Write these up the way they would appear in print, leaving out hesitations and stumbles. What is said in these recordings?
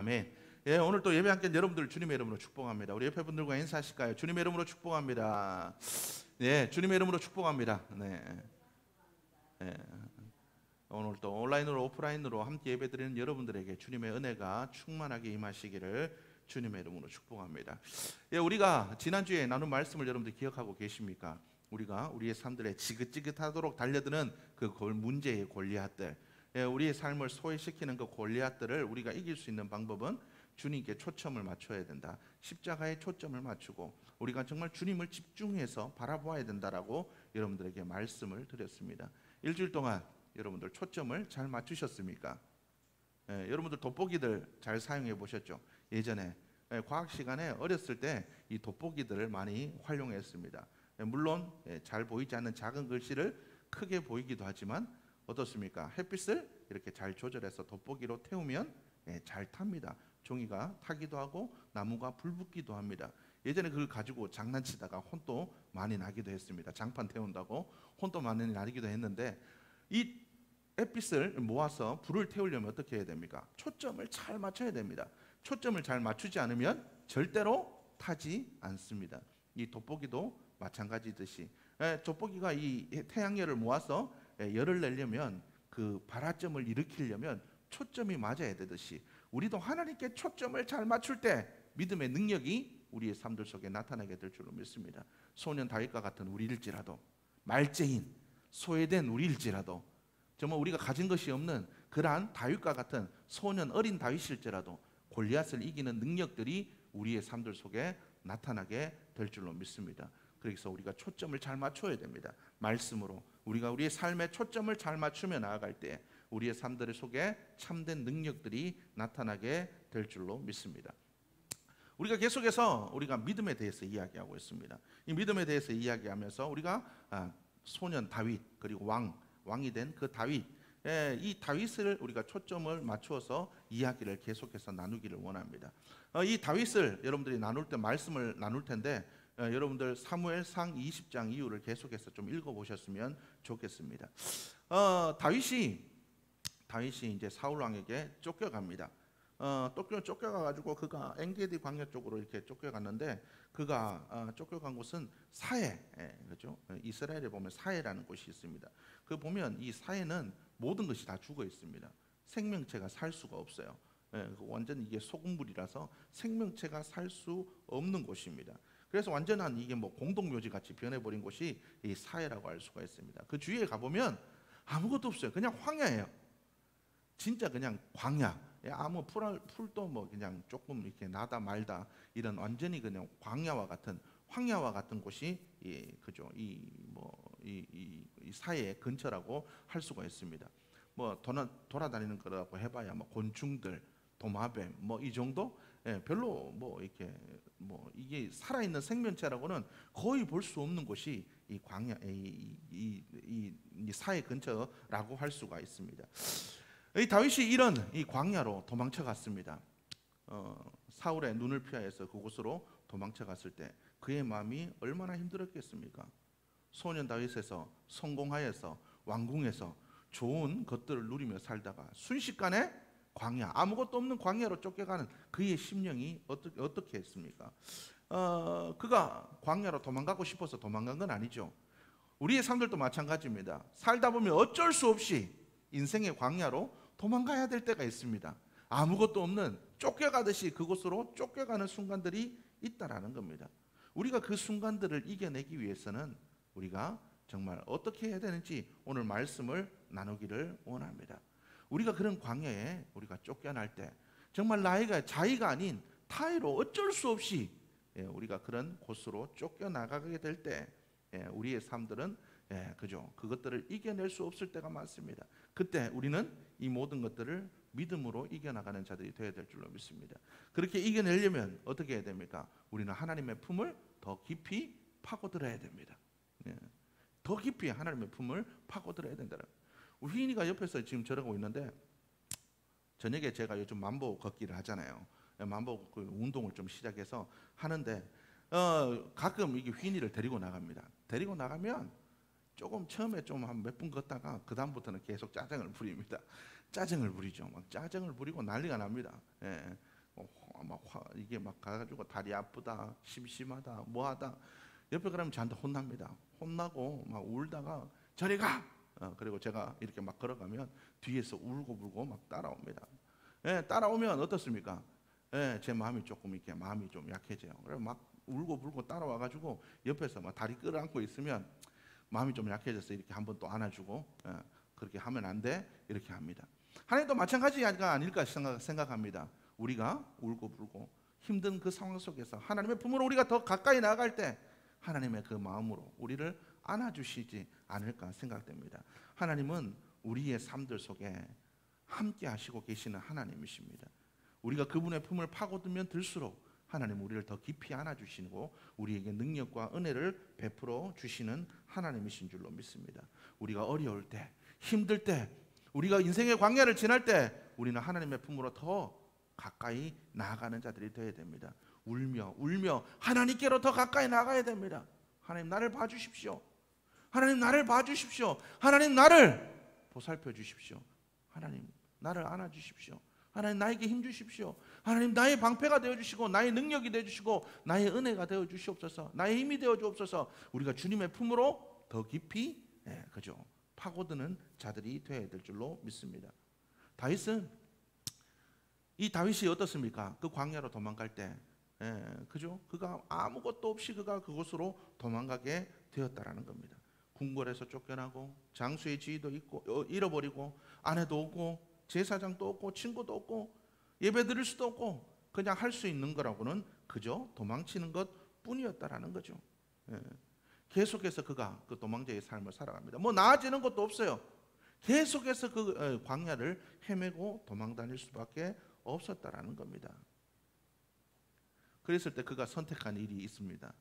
아멘. 예, 오늘 또 예배 함께 여러분들 주님의 이름으로 축복합니다. 우리 옆에 분들과 인사하실까요? 주님의 이름으로 축복합니다. 네, 주님의 이름으로 축복합니다. 네. 네. 오늘 또 온라인으로 오프라인으로 함께 예배드리는 여러분들에게 주님의 은혜가 충만하게 임하시기를 주님의 이름으로 축복합니다. 예, 우리가 지난주에 나눈 말씀을 여러분들 기억하고 계십니까? 우리가 우리의 삶들에 지긋지긋하도록 달려드는 그 문제의 골리앗들, 예, 우리의 삶을 소외시키는 그 골리앗들을 우리가 이길 수 있는 방법은 주님께 초점을 맞춰야 된다. 십자가에 초점을 맞추고 우리가 정말 주님을 집중해서 바라보아야 된다라고 여러분들에게 말씀을 드렸습니다. 일주일 동안 여러분들 초점을 잘 맞추셨습니까? 예, 여러분들 돋보기들 잘 사용해 보셨죠? 예전에 과학 시간에 어렸을 때 이 돋보기들을 많이 활용했습니다. 물론 잘 보이지 않는 작은 글씨를 크게 보이기도 하지만 어떻습니까? 햇빛을 이렇게 잘 조절해서 돋보기로 태우면 잘 탑니다. 종이가 타기도 하고 나무가 불붙기도 합니다. 예전에 그걸 가지고 장난치다가 혼도 많이 나기도 했습니다. 장판 태운다고 혼도 많이 나기도 했는데, 이 햇빛을 모아서 불을 태우려면 어떻게 해야 됩니까? 초점을 잘 맞춰야 됩니다. 초점을 잘 맞추지 않으면 절대로 타지 않습니다. 이 돋보기도 마찬가지듯이 돋보기가 이 태양열을 모아서 열을 내려면, 그 발화점을 일으키려면 초점이 맞아야 되듯이 우리도 하나님께 초점을 잘 맞출 때 믿음의 능력이 우리의 삶들 속에 나타나게 될 줄로 믿습니다. 소년 다윗과 같은 우리일지라도, 말죄인 소외된 우리일지라도, 정말 우리가 가진 것이 없는 그러한 다윗과 같은 소년 어린 다윗일지라도 골리앗을 이기는 능력들이 우리의 삶들 속에 나타나게 될 줄로 믿습니다. 그래서 우리가 초점을 잘 맞춰야 됩니다. 말씀으로 우리가 우리의 삶에 초점을 잘 맞추며 나아갈 때 우리의 삶들 속에 참된 능력들이 나타나게 될 줄로 믿습니다. 우리가 계속해서 우리가 믿음에 대해서 이야기하고 있습니다. 이 믿음에 대해서 이야기하면서 우리가 소년 다윗, 그리고 왕이 된 그 다윗, 이 다윗을 우리가 초점을 맞추어서 이야기를 계속해서 나누기를 원합니다. 이 다윗을 여러분들이 나눌 때 말씀을 나눌 텐데, 여러분들 사무엘상 20장 이후를 계속해서 좀 읽어보셨으면 좋겠습니다. 다윗이 이제 사울 왕에게 쫓겨갑니다. 쫓겨가가지고 그가 엔게디 광야 쪽으로 이렇게 쫓겨갔는데, 그가 쫓겨간 곳은 사해, 그렇죠? 이스라엘에 보면 사해라는 곳이 있습니다. 그 보면 이 사해는 모든 것이 다 죽어 있습니다. 생명체가 살 수가 없어요. 완전 이게 소금물이라서 생명체가 살 수 없는 곳입니다. 그래서 완전한 이게 뭐 공동묘지 같이 변해버린 곳이 이 사해라고 할 수가 있습니다. 그 주위에 가보면 아무것도 없어요. 그냥 황야예요. 진짜 그냥 광야. 아무 풀도 뭐 그냥 조금 이렇게 나다 말다, 이런 완전히 그냥 광야와 같은, 황야와 같은 곳이 그죠? 이 사해 근처라고 할 수가 있습니다. 뭐 돌아다니는 거라고 해봐야 뭐 곤충들, 도마뱀 뭐 이 정도? 별로 뭐 이렇게 뭐 이게 살아있는 생명체라고는 거의 볼 수 없는 곳이 이 광야, 이 사해 근처라고 할 수가 있습니다. 이 다윗이 이런 이 광야로 도망쳐 갔습니다. 사울의 눈을 피하여서 그곳으로 도망쳐 갔을 때 그의 마음이 얼마나 힘들었겠습니까? 소년 다윗에서 성공하여서 왕궁에서 좋은 것들을 누리며 살다가 순식간에 광야, 아무것도 없는 광야로 쫓겨가는 그의 심령이 어떻게 했습니까? 그가 광야로 도망가고 싶어서 도망간 건 아니죠. 우리의 삶들도 마찬가지입니다. 살다 보면 어쩔 수 없이 인생의 광야로 도망가야 될 때가 있습니다. 아무것도 없는, 쫓겨가듯이 그곳으로 쫓겨가는 순간들이 있다라는 겁니다. 우리가 그 순간들을 이겨내기 위해서는 우리가 정말 어떻게 해야 되는지 오늘 말씀을 나누기를 원합니다. 우리가 그런 광야에 우리가 쫓겨날 때 정말 자의가 아닌 타의로 어쩔 수 없이 우리가 그런 곳으로 쫓겨나가게 될 때 우리의 삶들은 그죠? 그것들을 이겨낼 수 없을 때가 많습니다. 그때 우리는 이 모든 것들을 믿음으로 이겨나가는 자들이 되어야 될 줄로 믿습니다. 그렇게 이겨내려면 어떻게 해야 됩니까? 우리는 하나님의 품을 더 깊이 파고들어야 됩니다. 더 깊이 하나님의 품을 파고들어야 된다. 우리 휘인이가 옆에서 지금 저러고 있는데, 저녁에 제가 요즘 만보 걷기를 하잖아요. 만보 운동을 좀 시작해서 하는데, 가끔 이게 휘인이를 데리고 나갑니다. 데리고 나가면 조금 처음에 좀 한 몇 분 걷다가 그 다음부터는 계속 짜증을 부립니다. 짜증을 부리죠. 막 짜증을 부리고 난리가 납니다. 이게 막 가가지고 다리 아프다, 심심하다, 뭐하다. 옆에 그러면 저한테 혼납니다. 혼나고 막 울다가 저리 가. 그리고 제가 이렇게 막 걸어가면 뒤에서 울고 불고 막 따라옵니다. 예, 따라오면 어떻습니까? 예, 제 마음이 조금 이렇게 마음이 좀 약해져요. 그래서 막 울고 불고 따라와가지고 옆에서 막 다리 끌어안고 있으면 마음이 좀 약해져서 이렇게 한번 또 안아주고, 그렇게 하면 안 돼 이렇게 합니다. 하나님도 마찬가지가 아닐까 생각합니다. 우리가 울고 불고 힘든 그 상황 속에서 하나님의 품으로 우리가 더 가까이 나아갈 때 하나님의 그 마음으로 우리를 안아주시지 않을까 생각됩니다. 하나님은 우리의 삶들 속에 함께 하시고 계시는 하나님이십니다. 우리가 그분의 품을 파고들면 들수록 하나님 우리를 더 깊이 안아주시고 우리에게 능력과 은혜를 베풀어 주시는 하나님이신 줄로 믿습니다. 우리가 어려울 때, 힘들 때, 우리가 인생의 광야를 지날 때 우리는 하나님의 품으로 더 가까이 나아가는 자들이 되어야 됩니다. 울며 하나님께로 더 가까이 나가야 됩니다. 하나님 나를 봐주십시오. 하나님 나를 봐주십시오. 하나님 나를 보살펴 주십시오. 하나님 나를 안아주십시오. 하나님 나에게 힘 주십시오. 하나님 나의 방패가 되어주시고 나의 능력이 되어주시고 나의 은혜가 되어주시옵소서. 나의 힘이 되어주옵소서. 우리가 주님의 품으로 더 깊이 그죠 파고드는 자들이 되어야 될 줄로 믿습니다. 이 다윗이 어떻습니까? 그 광야로 도망갈 때 그죠? 그가 아무것도 없이 그가 그곳으로 도망가게 되었다라는 겁니다. 궁궐에서 쫓겨나고 장수의 지위도 잃어버리고 아내도 없고 제사장도 없고 친구도 없고 예배 드릴 수도 없고 그냥 할 수 있는 거라고는 그저 도망치는 것 뿐이었다라는 거죠. 계속해서 그가 그 도망자의 삶을 살아갑니다. 뭐 나아지는 것도 없어요. 계속해서 그 광야를 헤매고 도망 다닐 수밖에 없었다라는 겁니다. 그랬을 때 그가 선택한 일이 있습니다.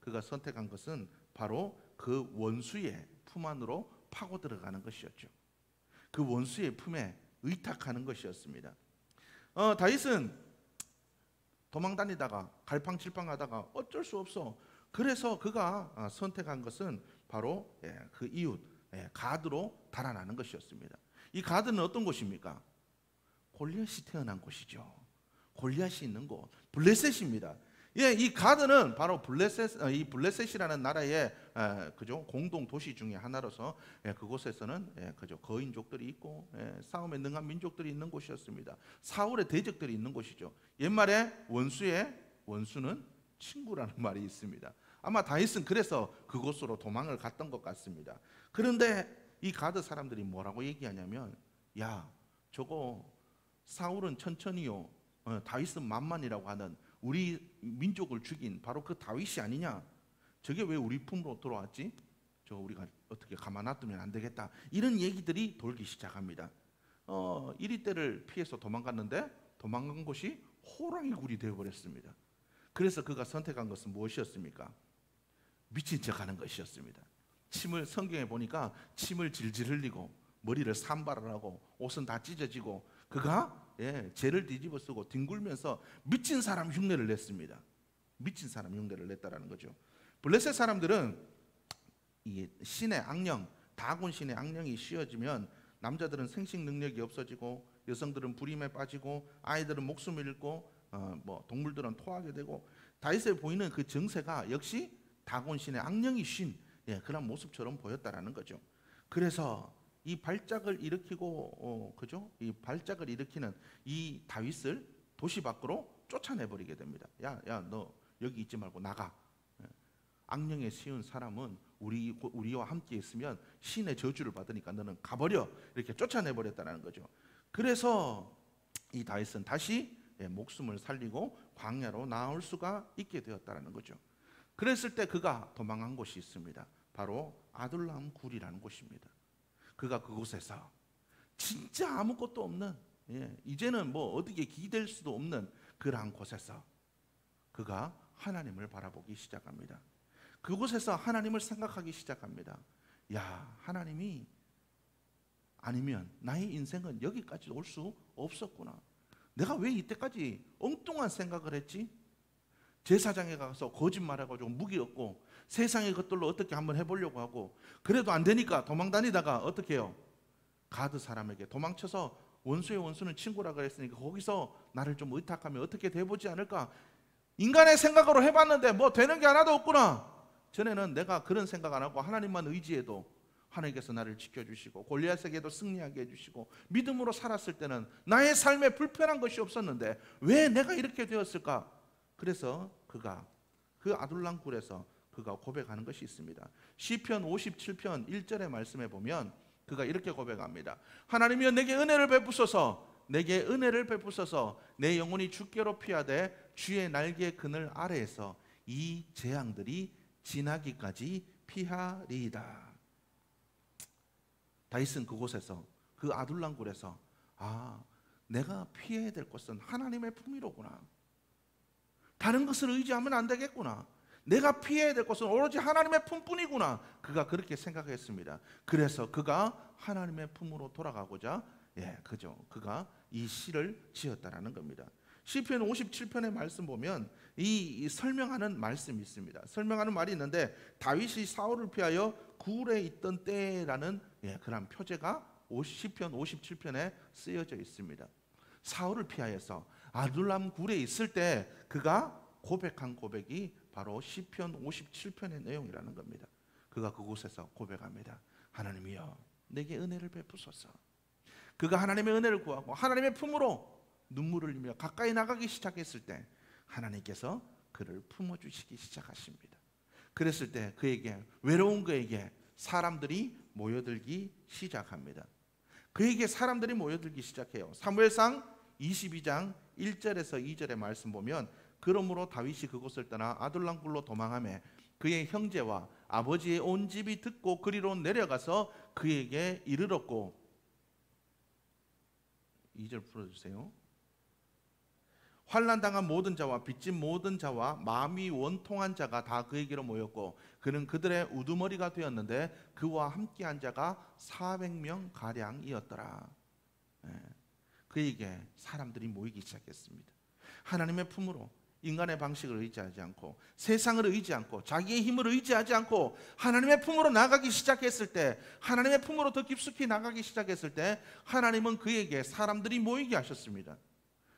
그가 선택한 것은 바로 그 원수의 품 안으로 파고 들어가는 것이었죠. 그 원수의 품에 의탁하는 것이었습니다. 다윗은 도망 다니다가 갈팡질팡하다가 어쩔 수 없어. 그래서 그가 선택한 것은 바로 그 이웃 가드로 달아나는 것이었습니다. 이 가드는 어떤 곳입니까? 골리앗이 태어난 곳이죠. 골리앗이 있는 곳, 블레셋입니다. 이 가드는 바로 이 블레셋이라는 나라의 그죠 공동 도시 중에 하나로서 그곳에서는 그죠 거인족들이 있고 싸움에 능한 민족들이 있는 곳이었습니다. 사울의 대적들이 있는 곳이죠. 옛말에 원수는 친구라는 말이 있습니다. 아마 다윗은 그래서 그곳으로 도망을 갔던 것 같습니다. 그런데 이 가드 사람들이 뭐라고 얘기하냐면, 야, 저거 사울은 천천히요, 다윗은 만만이라고 하는 우리 민족을 죽인 바로 그 다윗이 아니냐? 저게 왜 우리 품으로 들어왔지? 저 우리가 어떻게 가만 놔두면 안 되겠다. 이런 얘기들이 돌기 시작합니다. 이리 때를 피해서 도망갔는데 도망간 곳이 호랑이 굴이 되어버렸습니다. 그래서 그가 선택한 것은 무엇이었습니까? 미친 척하는 것이었습니다. 성경에 보니까 침을 질질 흘리고 머리를 산발을 하고 옷은 다 찢어지고 그가 죄를 뒤집어 쓰고 뒹굴면서 미친 사람 흉내를 냈습니다. 미친 사람 흉내를 냈다라는 거죠. 블레셋 사람들은 이 신의 악령, 다곤 신의 악령이 씌어지면 남자들은 생식 능력이 없어지고 여성들은 불임에 빠지고 아이들은 목숨을 잃고 뭐 동물들은 토하게 되고 다윗에 보이는 그 정세가 역시 다곤 신의 악령이 신 그런 모습처럼 보였다라는 거죠. 그래서 이 발작을 일으키고 그죠? 이 발작을 일으키는 이 다윗을 도시 밖으로 쫓아내 버리게 됩니다. 야, 너 여기 있지 말고 나가. 악령에 씌운 사람은 우리와 함께 있으면 신의 저주를 받으니까 너는 가버려. 이렇게 쫓아내 버렸다는 거죠. 그래서 이 다윗은 다시 목숨을 살리고 광야로 나올 수가 있게 되었다는 거죠. 그랬을 때 그가 도망한 곳이 있습니다. 바로 아둘람 굴이라는 곳입니다. 그가 그곳에서 진짜 아무것도 없는 이제는 뭐 어디에 기댈 수도 없는 그러한 곳에서 그가 하나님을 바라보기 시작합니다. 그곳에서 하나님을 생각하기 시작합니다. 야, 하나님이 아니면 나의 인생은 여기까지 올 수 없었구나. 내가 왜 이때까지 엉뚱한 생각을 했지? 제사장에 가서 거짓말해가지고 무기 얻고 세상의 것들로 어떻게 한번 해보려고 하고 그래도 안 되니까 도망 다니다가 어떻게 해요? 가드 사람에게 도망쳐서 원수의 원수는 친구라 그랬으니까 거기서 나를 좀 의탁하면 어떻게 돼보지 않을까? 인간의 생각으로 해봤는데 뭐 되는 게 하나도 없구나. 전에는 내가 그런 생각 안 하고 하나님만 의지해도 하나님께서 나를 지켜주시고 골리앗에게도 승리하게 해주시고 믿음으로 살았을 때는 나의 삶에 불편한 것이 없었는데 왜 내가 이렇게 되었을까? 그래서 그가 그 아둘람 굴에서 그가 고백하는 것이 있습니다. 시편 57편 1절의 말씀에 보면 그가 이렇게 고백합니다. 하나님이여 내게 은혜를 베푸소서, 내게 은혜를 베푸소서. 내 영혼이 주께로 피하되 주의 날개 그늘 아래에서 이 재앙들이 지나기까지 피하리이다. 다윗은 그곳에서 그 아둘람 굴에서 내가 피해야 될 것은 하나님의 품위로구나. 다른 것을 의지하면 안 되겠구나. 내가 피해야 될 것은 오로지 하나님의 품뿐이구나. 그가 그렇게 생각했습니다. 그래서 그가 하나님의 품으로 돌아가고자 그가 이 시를 지었다라는 겁니다. 시편 57편의 말씀 보면 이 설명하는 말씀이 있습니다. 설명하는 말이 있는데 다윗이 사울을 피하여 굴에 있던 때라는 그런 표제가 시편 57편에 쓰여져 있습니다. 사울을 피하여서 아둘람 굴에 있을 때 그가 고백한 고백이 바로 시편 57편의 내용이라는 겁니다. 그가 그곳에서 고백합니다. 하나님이여 내게 은혜를 베푸소서. 그가 하나님의 은혜를 구하고 하나님의 품으로 눈물을 흘리며 가까이 나가기 시작했을 때 하나님께서 그를 품어주시기 시작하십니다. 그랬을 때 그에게 외로운 그에게 사람들이 모여들기 시작합니다. 그에게 사람들이 모여들기 시작해요. 사무엘상 22장 1절에서 2절의 말씀 보면 그러므로 다윗이 그곳을 떠나 아둘람 굴로 도망하며 그의 형제와 아버지의 온 집이 듣고 그리로 내려가서 그에게 이르렀고 2절 풀어주세요. 환난당한 모든 자와 빚진 모든 자와 마음이 원통한 자가 다 그에게로 모였고 그는 그들의 우두머리가 되었는데 그와 함께한 자가 400명 가량이었더라. 그에게 사람들이 모이기 시작했습니다. 하나님의 품으로 인간의 방식을 의지하지 않고 세상을 의지하지 않고 자기의 힘을 의지하지 않고 하나님의 품으로 나가기 시작했을 때, 하나님의 품으로 더 깊숙이 나가기 시작했을 때 하나님은 그에게 사람들이 모이게 하셨습니다.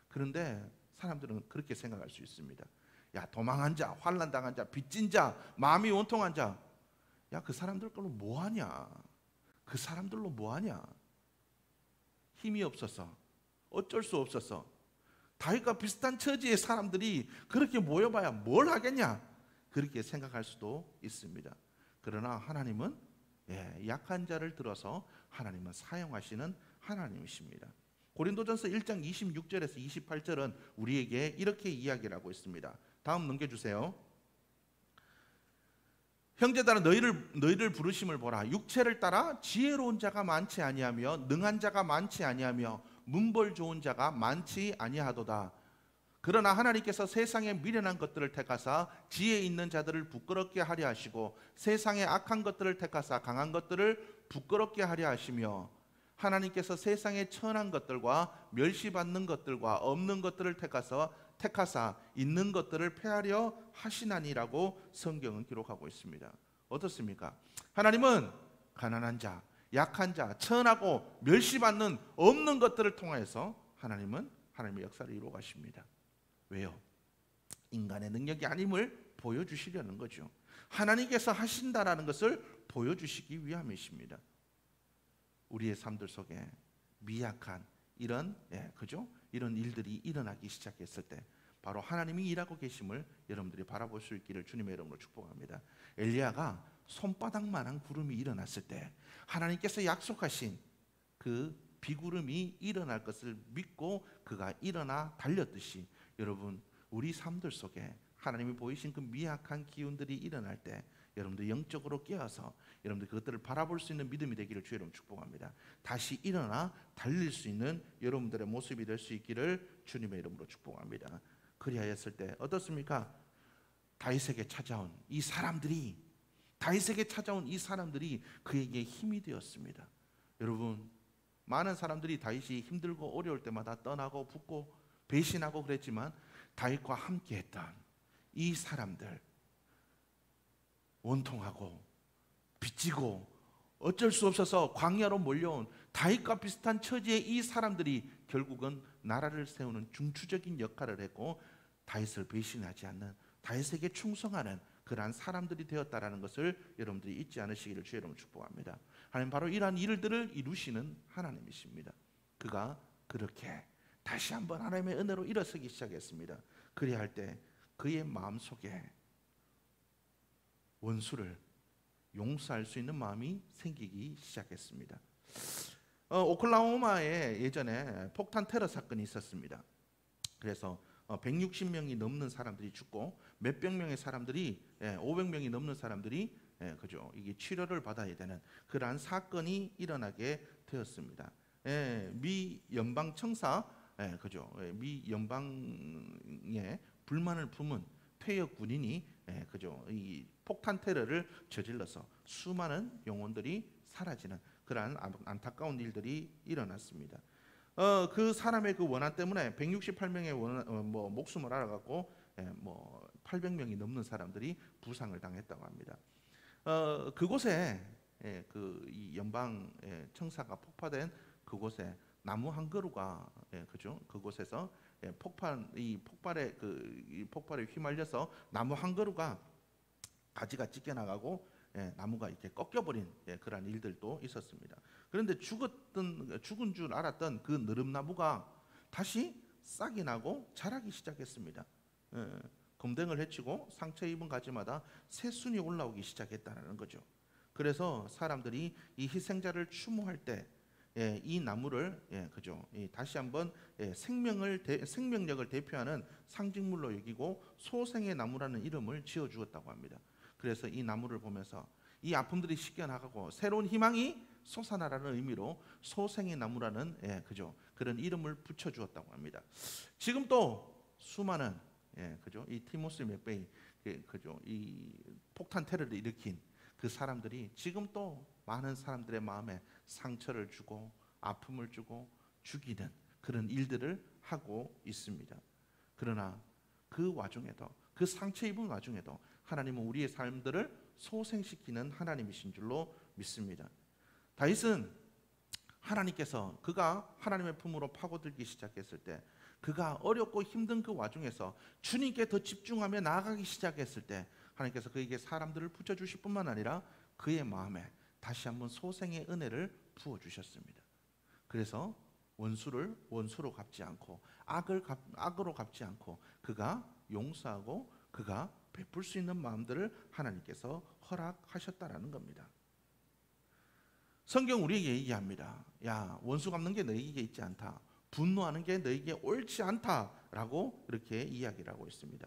그런데 사람들은 그렇게 생각할 수 있습니다. 야, 도망한 자, 환난당한 자, 빚진 자, 마음이 원통한 자, 야, 그 사람들 걸로 뭐하냐? 그 사람들로 뭐하냐? 힘이 없어서 어쩔 수 없어서 다윗과 비슷한 처지의 사람들이 그렇게 모여봐야 뭘 하겠냐? 그렇게 생각할 수도 있습니다. 그러나 하나님은 약한 자를 들어서 하나님은 사용하시는 하나님이십니다. 고린도전서 1장 26절에서 28절은 우리에게 이렇게 이야기를 하고 있습니다. 다음 넘겨주세요. 형제들아 너희를 부르심을 보라. 육체를 따라 지혜로운 자가 많지 아니하며 능한 자가 많지 아니하며 문벌 좋은 자가 많지 아니하도다. 그러나 하나님께서 세상에 미련한 것들을 택하사 지혜 있는 자들을 부끄럽게 하려 하시고 세상에 악한 것들을 택하사 강한 것들을 부끄럽게 하려 하시며 하나님께서 세상에 천한 것들과 멸시받는 것들과 없는 것들을 택하사 있는 것들을 폐하려 하시나니라고 성경은 기록하고 있습니다. 어떻습니까? 하나님은 가난한 자, 약한 자, 천하고 멸시받는 없는 것들을 통해서 하나님은 하나님의 역사를 이루어 가십니다. 왜요? 인간의 능력이 아님을 보여주시려는 거죠. 하나님께서 하신다라는 것을 보여주시기 위함이십니다. 우리의 삶들 속에 미약한 이런 이런 일들이 일어나기 시작했을 때 바로 하나님이 일하고 계심을 여러분들이 바라볼 수 있기를 주님의 이름으로 축복합니다. 엘리야가 손바닥만한 구름이 일어났을 때 하나님께서 약속하신 그 비구름이 일어날 것을 믿고 그가 일어나 달렸듯이 여러분 우리 삶들 속에 하나님이 보이신 그 미약한 기운들이 일어날 때 여러분들 영적으로 깨어서 여러분들 그것들을 바라볼 수 있는 믿음이 되기를 주의 이름으로 축복합니다. 다시 일어나 달릴 수 있는 여러분들의 모습이 될 수 있기를 주님의 이름으로 축복합니다. 그리하였을 때 어떻습니까? 다윗에게 찾아온 이 사람들이 그에게 힘이 되었습니다. 여러분 많은 사람들이 다윗이 힘들고 어려울 때마다 떠나고 붙고 배신하고 그랬지만 다윗과 함께했던 이 사람들, 원통하고 빚지고 어쩔 수 없어서 광야로 몰려온 다윗과 비슷한 처지의 이 사람들이 결국은 나라를 세우는 중추적인 역할을 했고 다윗을 배신하지 않는, 다윗에게 충성하는 그러한 사람들이 되었다라는 것을 여러분들이 잊지 않으시기를 주의 이름으로 축복합니다. 하나님 바로 이러한 일들을 이루시는 하나님이십니다. 그가 그렇게 다시 한번 하나님의 은혜로 일어서기 시작했습니다. 그리할 때 그의 마음속에 원수를 용서할 수 있는 마음이 생기기 시작했습니다. 오클라호마에 예전에 폭탄 테러 사건이 있었습니다. 그래서 160명이 넘는 사람들이 죽고 몇백 명의 사람들이 500명이 넘는 사람들이 그죠, 이게 치료를 받아야 되는 그러한 사건이 일어나게 되었습니다. 미 연방 청사, 그죠, 미 연방에 불만을 품은 퇴역 군인이 그죠, 이 폭탄 테러를 저질러서 수많은 영혼들이 사라지는 그러한 안타까운 일들이 일어났습니다. 그 사람의 그 원한 때문에 168명의 목숨을 앓아갖고 800명이 넘는 사람들이 부상을 당했다고 합니다. 그곳에 이 연방 청사가 폭파된 그곳에 나무 한 그루가 그죠, 그곳에서 폭발에 휘말려서 나무 한 그루가 가지가 찢겨나가고 나무가 이렇게 꺾여버린 그러한 일들도 있었습니다. 그런데 죽은 줄 알았던 그 느릅나무가 다시 싹이 나고 자라기 시작했습니다. 검댕을 헤치고 상처 입은 가지마다 새순이 올라오기 시작했다는 거죠. 그래서 사람들이 이 희생자를 추모할 때 이 나무를 그죠, 다시 한번 생명력을 대표하는 상징물로 여기고 소생의 나무라는 이름을 지어 주었다고 합니다. 그래서 이 나무를 보면서 이 아픔들이 씻겨나가고 새로운 희망이 솟아나라는 의미로 소생의 나무라는 그죠, 그런 이름을 붙여 주었다고 합니다. 지금 또 수많은 그죠, 이 티모시 맥베이 그죠, 이 폭탄 테러를 일으킨 그 사람들이 지금 또 많은 사람들의 마음에 상처를 주고 아픔을 주고 죽이는 그런 일들을 하고 있습니다. 그러나 그 와중에도, 그 상처 입은 와중에도 하나님은 우리의 삶들을 소생시키는 하나님이신 줄로 믿습니다. 다윗은 하나님께서 그가 하나님의 품으로 파고들기 시작했을 때, 그가 어렵고 힘든 그 와중에서 주님께 더 집중하며 나아가기 시작했을 때 하나님께서 그에게 사람들을 붙여주실 뿐만 아니라 그의 마음에 다시 한번 소생의 은혜를 부어주셨습니다. 그래서 원수를 원수로 갚지 않고 악으로 갚지 않고 그가 용서하고 그가 베풀 수 있는 마음들을 하나님께서 허락하셨다라는 겁니다. 성경 우리에게 얘기합니다. 야, 원수 갚는 게 너에게 있지 않다. 분노하는 게 너에게 옳지 않다라고 이렇게 이야기를 하고 있습니다.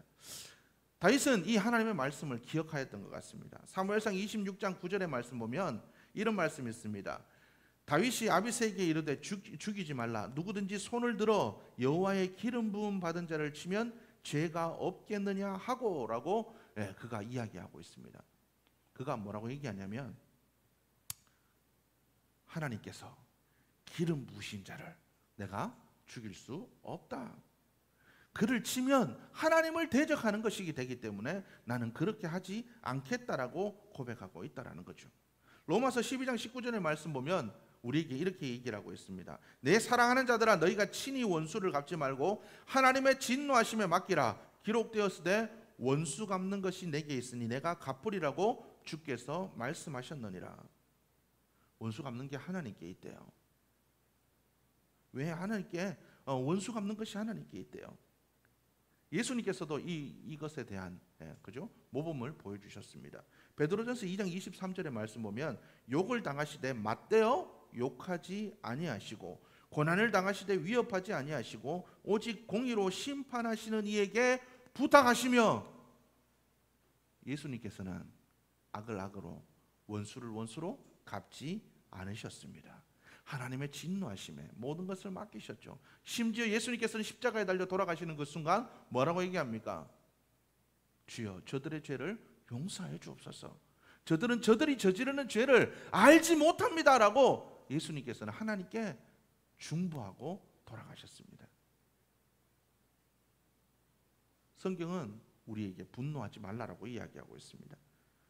다윗은 이 하나님의 말씀을 기억하였던 것 같습니다. 사무엘상 26장 9절의 말씀 보면 이런 말씀이 있습니다. 다윗이 아비새에게 이르되 죽이지 말라. 누구든지 손을 들어 여호와의 기름 부음 받은 자를 치면 죄가 없겠느냐 하고라고 그가 이야기하고 있습니다. 그가 뭐라고 얘기하냐면 하나님께서 기름 부으신 자를 내가 죽일 수 없다. 그를 치면 하나님을 대적하는 것이기 되기 때문에 나는 그렇게 하지 않겠다라고 고백하고 있다라는 거죠. 로마서 12장 19절의 말씀 보면 우리에게 이렇게 얘기를 하고 있습니다. 내 사랑하는 자들아 너희가 친히 원수를 갚지 말고 하나님의 진노하심에 맡기라. 기록되었으되 원수 갚는 것이 내게 있으니 내가 갚으리라고 주께서 말씀하셨느니라. 원수 갚는 게 하나님께 있대요. 왜 하나님께 원수 갚는 것이 하나님께 있대요. 예수님께서도 이것에 대한 그죠? 모범을 보여주셨습니다. 베드로전서 2장 23절의 말씀 보면 욕을 당하시되 맞대어 욕하지 아니하시고 고난을 당하시되 위협하지 아니하시고 오직 공의로 심판하시는 이에게 부탁하시며, 예수님께서는 악을 악으로 원수를 원수로 갚지 않으셨습니다. 하나님의 진노하심에 모든 것을 맡기셨죠. 심지어 예수님께서는 십자가에 달려 돌아가시는 그 순간 뭐라고 얘기합니까? 주여 저들의 죄를 용서해 주옵소서. 저들은 저들이 저지르는 죄를 알지 못합니다라고 예수님께서는 하나님께 중보하고 돌아가셨습니다. 성경은 우리에게 분노하지 말라라고 이야기하고 있습니다.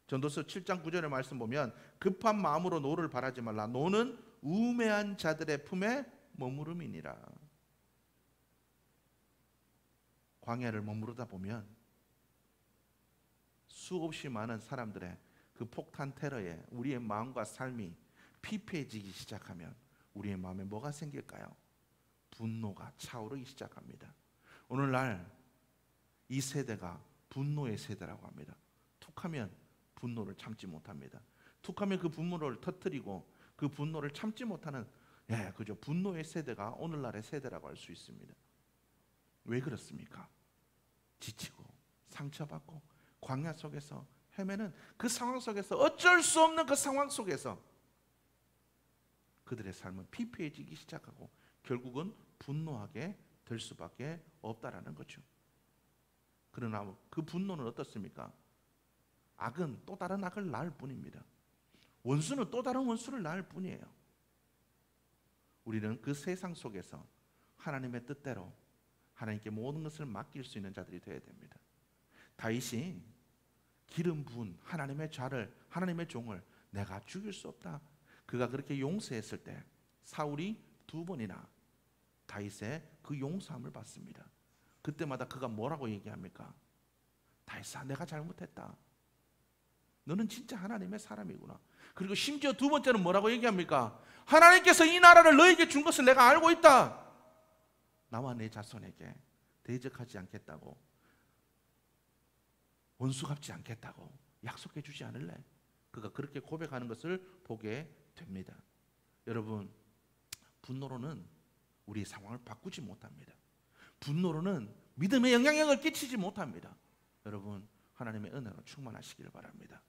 전도서 7장 9절의 말씀 보면 급한 마음으로 노를 바라지 말라. 노는 우매한 자들의 품에 머무름이니라. 광야를 머무르다 보면 수없이 많은 사람들의 그 폭탄 테러에 우리의 마음과 삶이 피폐해지기 시작하면 우리의 마음에 뭐가 생길까요? 분노가 차오르기 시작합니다. 오늘날 이 세대가 분노의 세대라고 합니다. 툭하면 분노를 참지 못합니다. 툭하면 그 분노를 터뜨리고 그 분노를 참지 못하는 그죠, 분노의 세대가 오늘날의 세대라고 할 수 있습니다. 왜 그렇습니까? 지치고 상처받고 광야 속에서 헤매는 그 상황 속에서 어쩔 수 없는 그 상황 속에서 그들의 삶은 피폐해지기 시작하고 결국은 분노하게 될 수밖에 없다라는 거죠. 그러나 그 분노는 어떻습니까? 악은 또 다른 악을 낳을 뿐입니다. 원수는 또 다른 원수를 낳을 뿐이에요. 우리는 그 세상 속에서 하나님의 뜻대로 하나님께 모든 것을 맡길 수 있는 자들이 되어야 됩니다. 다윗이 기름 부은 하나님의 자를, 하나님의 종을 내가 죽일 수 없다. 그가 그렇게 용서했을 때 사울이 2번이나 다윗의 그 용서함을 받습니다. 그때마다 그가 뭐라고 얘기합니까? 다윗아, 내가 잘못했다. 너는 진짜 하나님의 사람이구나. 그리고 심지어 2번째는 뭐라고 얘기합니까? 하나님께서 이 나라를 너에게 준 것을 내가 알고 있다. 나와 내 자손에게 대적하지 않겠다고, 원수 갚지 않겠다고 약속해 주지 않을래? 그가 그렇게 고백하는 것을 보게 됩니다. 여러분, 분노로는 우리의 상황을 바꾸지 못합니다. 분노로는 믿음의 영향력을 끼치지 못합니다. 여러분, 하나님의 은혜로 충만하시기를 바랍니다.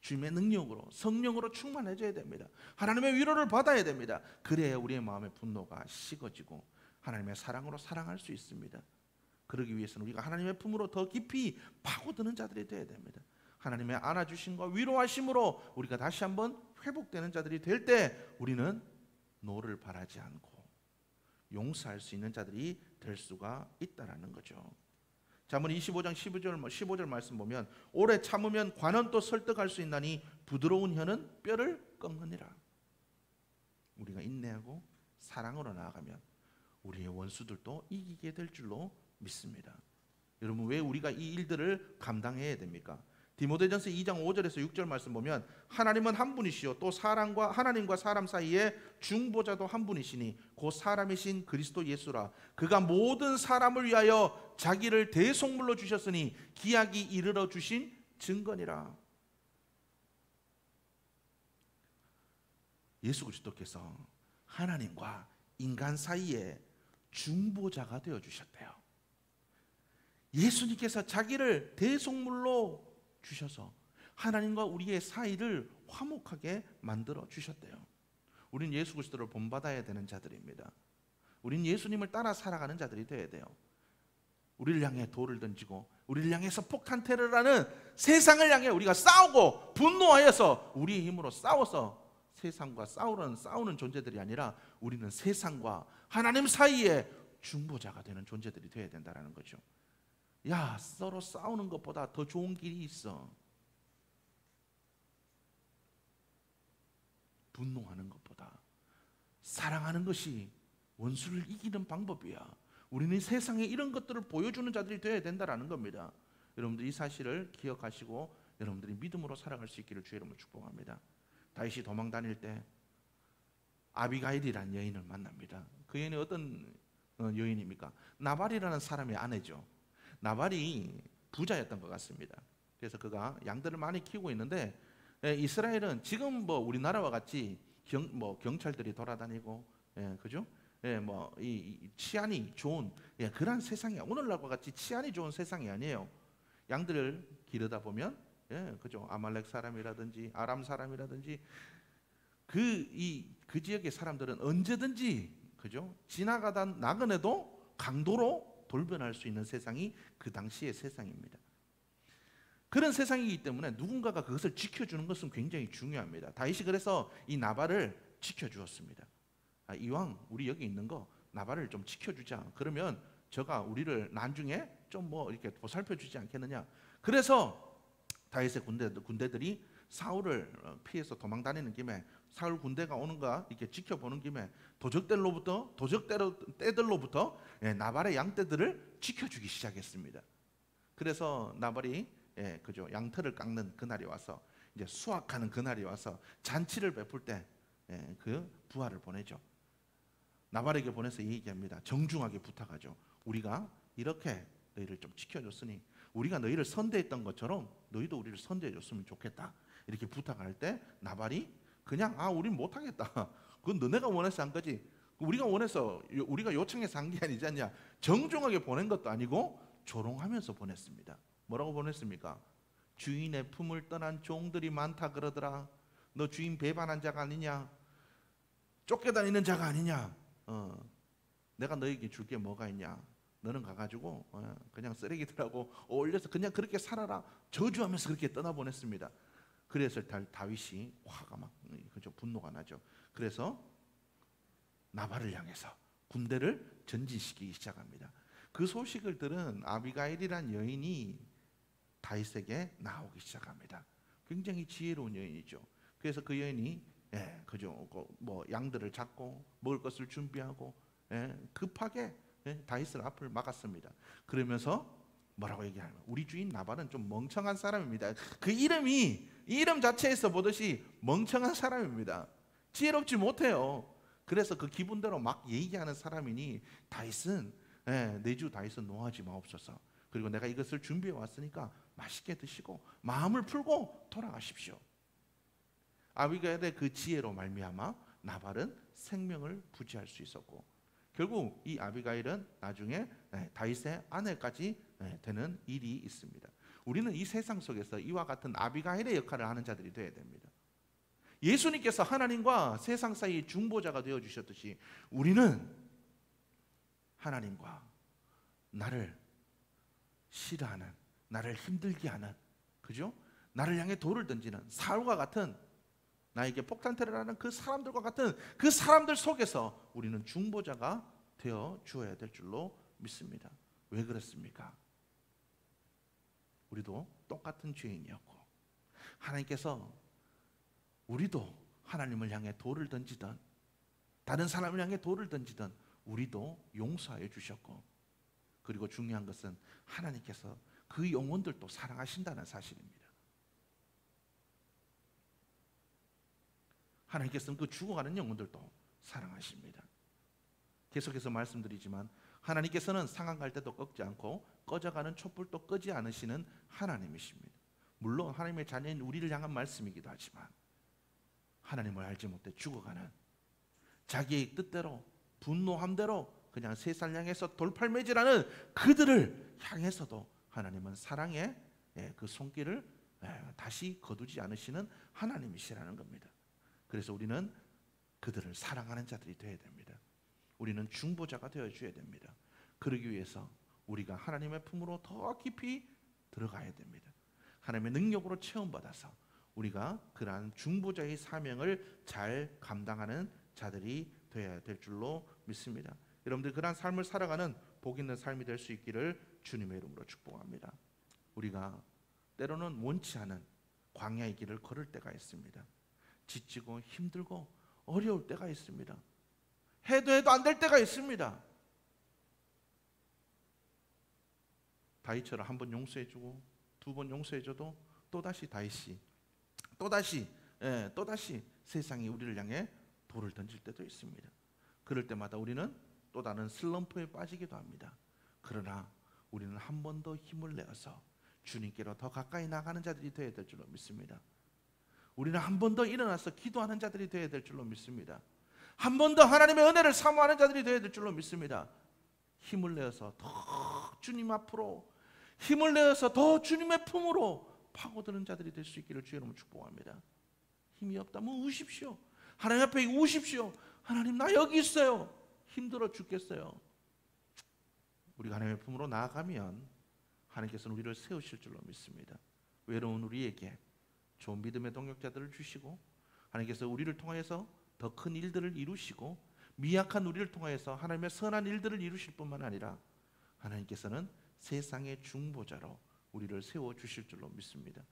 주님의 능력으로, 성령으로 충만해져야 됩니다. 하나님의 위로를 받아야 됩니다. 그래야 우리의 마음의 분노가 식어지고 하나님의 사랑으로 사랑할 수 있습니다. 그러기 위해서는 우리가 하나님의 품으로 더 깊이 파고드는 자들이 되어야 됩니다. 하나님의 안아주심과 위로하심으로 우리가 다시 한번 회복되는 자들이 될 때 우리는 노를 바라지 않고 용서할 수 있는 자들이 될 수가 있다는 거죠. 잠언 25장 15절 말씀 보면 오래 참으면 관은 또 설득할 수 있나니 부드러운 혀는 뼈를 꺾느니라. 우리가 인내하고 사랑으로 나아가면 우리의 원수들도 이기게 될 줄로 믿습니다. 여러분, 왜 우리가 이 일들을 감당해야 됩니까? 디모데전서 2장 5절에서 6절 말씀 보면 하나님은 한 분이시요 또 하나님과 사람 사이에 중보자도 한 분이시니 곧 사람이신 그리스도 예수라. 그가 모든 사람을 위하여 자기를 대속물로 주셨으니 기약이 이르러 주신 증거니라. 예수 그리스도께서 하나님과 인간 사이에 중보자가 되어 주셨대요. 예수님께서 자기를 대속물로 주셔서 하나님과 우리의 사이를 화목하게 만들어 주셨대요. 우린 예수 그리스도를 본받아야 되는 자들입니다. 우린 예수님을 따라 살아가는 자들이 되어야 돼요. 우리를 향해 돌을 던지고 우리를 향해서 폭탄 테러를 하는 세상을 향해 우리가 싸우고 분노하여서 우리의 힘으로 싸워서 세상과 싸우는 존재들이 아니라 우리는 세상과 하나님 사이에 중보자가 되는 존재들이 되어야 된다는 거죠. 야, 서로 싸우는 것보다 더 좋은 길이 있어. 분노하는 것보다 사랑하는 것이 원수를 이기는 방법이야. 우리는 세상에 이런 것들을 보여주는 자들이 되어야 된다는 겁니다. 여러분들 이 사실을 기억하시고 여러분들이 믿음으로 살아갈 수 있기를 주의 이름으로 축복합니다. 다윗이 도망 다닐 때 아비가일이라는 여인을 만납니다. 그 여인이 어떤 여인입니까? 나발이라는 사람의 아내죠. 나발이 부자였던 것 같습니다. 그래서 그가 양들을 많이 키우고 있는데 이스라엘은 지금 뭐 우리나라와 같이 경찰들이 돌아다니고 그죠? 이 치안이 좋은 그런 세상이 오늘날과 같이 치안이 좋은 세상이 아니에요. 양들을 기르다 보면 그죠? 아말렉 사람이라든지 아람 사람이라든지 그 지역의 사람들은 언제든지 그죠? 지나가다 나그네도 강도로 돌변할 수 있는 세상이 그 당시의 세상입니다. 그런 세상이기 때문에 누군가가 그것을 지켜주는 것은 굉장히 중요합니다. 다윗이 그래서 이 나발을 지켜주었습니다. 이왕 우리 여기 있는 거 나발을 좀 지켜주자. 그러면 저가 우리를 나중에 좀 이렇게 보살펴주지 않겠느냐. 그래서 다윗의 군대들이 사울을 피해서 도망다니는 김에 사울 군대가 오는가 이렇게 지켜보는 김에 도적떼들로부터 나발의 양떼들을 지켜주기 시작했습니다. 그래서 나발이 그죠, 양털을 깎는 그날이 와서 이제 수확하는 그날이 와서 잔치를 베풀 때 그 부하를 보내죠. 나발에게 보내서 얘기합니다. 정중하게 부탁하죠. 우리가 이렇게 너희를 좀 지켜줬으니 우리가 너희를 선대했던 것처럼 너희도 우리를 선대해줬으면 좋겠다. 이렇게 부탁할 때 나발이 그냥 우린 못하겠다. 그건 너네가 원해서 한 거지. 우리가 원해서 우리가 요청해서 한 게 아니지 않냐. 정중하게 보낸 것도 아니고 조롱하면서 보냈습니다. 뭐라고 보냈습니까? 주인의 품을 떠난 종들이 많다 그러더라. 너 주인 배반한 자가 아니냐? 쫓겨다니는 자가 아니냐? 내가 너에게 줄 게 뭐가 있냐? 너는 가가지고 그냥 쓰레기들하고 어울려서 그냥 그렇게 살아라. 저주하면서 그렇게 떠나보냈습니다. 그래서 다윗이 화가 막 그죠, 분노가 나죠. 그래서 나발을 향해서 군대를 전진시키기 시작합니다. 그 소식을 들은 아비가일이란 여인이 다윗에게 나오기 시작합니다. 굉장히 지혜로운 여인이죠. 그래서 그 여인이 그죠, 뭐 양들을 잡고 먹을 것을 준비하고 급하게 다윗을 앞을 막았습니다. 그러면서 뭐라고 얘기하냐면 우리 주인 나발은 좀 멍청한 사람입니다. 그 이름 자체에서 보듯이 멍청한 사람입니다. 지혜롭지 못해요. 그래서 그 기분대로 막 얘기하는 사람이니 다윗은 내 주 다윗은 노하지 마옵소서. 그리고 내가 이것을 준비해 왔으니까 맛있게 드시고 마음을 풀고 돌아가십시오. 아비가일의 그 지혜로 말미암아 나발은 생명을 부지할 수 있었고 결국 이 아비가일은 나중에 다윗의 아내까지 되는 일이 있습니다. 우리는 이 세상 속에서 이와 같은 아비가일의 역할을 하는 자들이 되어야 됩니다. 예수님께서 하나님과 세상 사이의 중보자가 되어주셨듯이 우리는 하나님과 나를 싫어하는, 나를 힘들게 하는, 그죠? 나를 향해 돌을 던지는 사울과 같은, 나에게 폭탄테러를 하는 그 사람들과 같은 그 사람들 속에서 우리는 중보자가 되어 주어야 될 줄로 믿습니다. 왜 그렇습니까? 우리도 똑같은 죄인이었고 하나님께서 우리도 하나님을 향해 돌을 던지던 다른 사람을 향해 돌을 던지던 우리도 용서하여 주셨고 그리고 중요한 것은 하나님께서 그 영혼들도 사랑하신다는 사실입니다. 하나님께서는 그 죽어가는 영혼들도 사랑하십니다. 계속해서 말씀드리지만 하나님께서는 상한 갈 때도 꺾지 않고 꺼져가는 촛불도 끄지 않으시는 하나님이십니다. 물론 하나님의 자녀인 우리를 향한 말씀이기도 하지만 하나님을 알지 못해 죽어가는 자기의 뜻대로 분노함대로 그냥 세상을 향해서 돌팔매질하는 그들을 향해서도 하나님은 사랑의 그 손길을 다시 거두지 않으시는 하나님이시라는 겁니다. 그래서 우리는 그들을 사랑하는 자들이 되어야 됩니다. 우리는 중보자가 되어줘야 됩니다. 그러기 위해서 우리가 하나님의 품으로 더 깊이 들어가야 됩니다. 하나님의 능력으로 체험받아서 우리가 그러한 중보자의 사명을 잘 감당하는 자들이 되어야 될 줄로 믿습니다. 여러분들 그러한 삶을 살아가는 복 있는 삶이 될 수 있기를 주님의 이름으로 축복합니다. 우리가 때로는 원치 않은 광야의 길을 걸을 때가 있습니다. 지치고 힘들고 어려울 때가 있습니다. 해도 안 될 때가 있습니다. 다윗처럼 한 번 용서해주고 두 번 용서해줘도 또다시 다윗이 또다시 세상이 우리를 향해 돌을 던질 때도 있습니다. 그럴 때마다 우리는 또 다른 슬럼프에 빠지기도 합니다. 그러나 우리는 한 번 더 힘을 내어서 주님께로 더 가까이 나가는 자들이 되어야 될 줄로 믿습니다. 우리는 한 번 더 일어나서 기도하는 자들이 되어야 될 줄로 믿습니다. 한 번 더 하나님의 은혜를 사모하는 자들이 되어야 될 줄로 믿습니다. 힘을 내어서 더 주님 앞으로, 힘을 내어서 더 주님의 품으로 파고드는 자들이 될 수 있기를 주의 이름으로 축복합니다. 힘이 없다면 우십시오. 하나님 앞에 우십시오. 하나님 나 여기 있어요. 힘들어 죽겠어요. 우리가 하나님의 품으로 나아가면 하나님께서는 우리를 세우실 줄로 믿습니다. 외로운 우리에게 좋은 믿음의 동역자들을 주시고 하나님께서 우리를 통하여서 더 큰 일들을 이루시고 미약한 우리를 통하여서 하나님의 선한 일들을 이루실 뿐만 아니라 하나님께서는 세상의 중보자로 우리를 세워주실 줄로 믿습니다.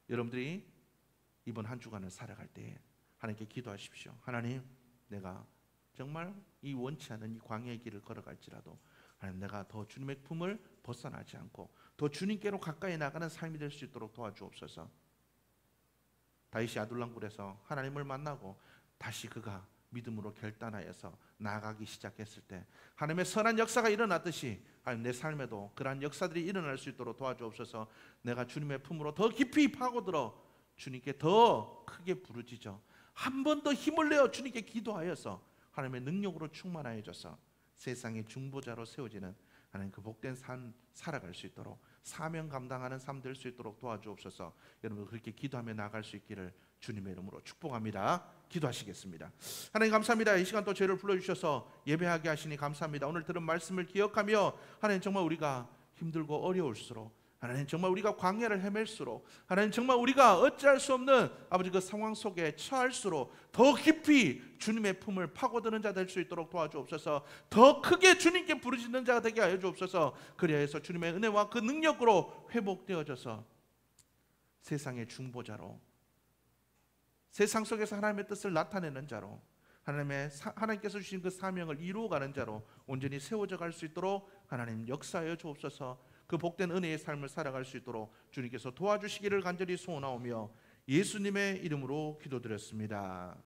여러분들이 이번 한 주간을 살아갈 때 하나님께 기도하십시오. 하나님, 내가 정말 이 원치 않은 이 광야의 길을 걸어갈지라도 하나님, 내가 더 주님의 품을 벗어나지 않고 더 주님께로 가까이 나가는 삶이 될 수 있도록 도와주옵소서. 다윗이 아둘람굴에서 하나님을 만나고 다시 그가 믿음으로 결단하여서 나아가기 시작했을 때 하나님의 선한 역사가 일어났듯이 하나님, 내 삶에도 그러한 역사들이 일어날 수 있도록 도와주옵소서. 내가 주님의 품으로 더 깊이 파고들어 주님께 더 크게 부르짖어 한 번 더 힘을 내어 주님께 기도하여서 하나님의 능력으로 충만하여져서 세상의 중보자로 세워지는 하나님 그 복된 삶 살아갈 수 있도록 사명 감당하는 삶 될 수 있도록 도와주옵소서. 여러분 그렇게 기도하며 나아갈 수 있기를 주님의 이름으로 축복합니다. 기도하시겠습니다. 하나님 감사합니다. 이 시간 또 저희를 불러주셔서 예배하게 하시니 감사합니다. 오늘 들은 말씀을 기억하며 하나님, 정말 우리가 힘들고 어려울수록 하나님, 정말 우리가 광야를 헤맬수록 하나님, 정말 우리가 어찌할 수 없는 아버지 그 상황 속에 처할수록 더 깊이 주님의 품을 파고드는 자 될 수 있도록 도와주옵소서. 더 크게 주님께 부르짖는 자가 되게 하여 주옵소서. 그리하여서 주님의 은혜와 그 능력으로 회복되어져서 세상의 중보자로, 세상 속에서 하나님의 뜻을 나타내는 자로, 하나님께서 주신 그 사명을 이루어가는 자로 온전히 세워져 갈 수 있도록 하나님 역사하여 주옵소서. 그 복된 은혜의 삶을 살아갈 수 있도록 주님께서 도와주시기를 간절히 소원하오며 예수님의 이름으로 기도드렸습니다.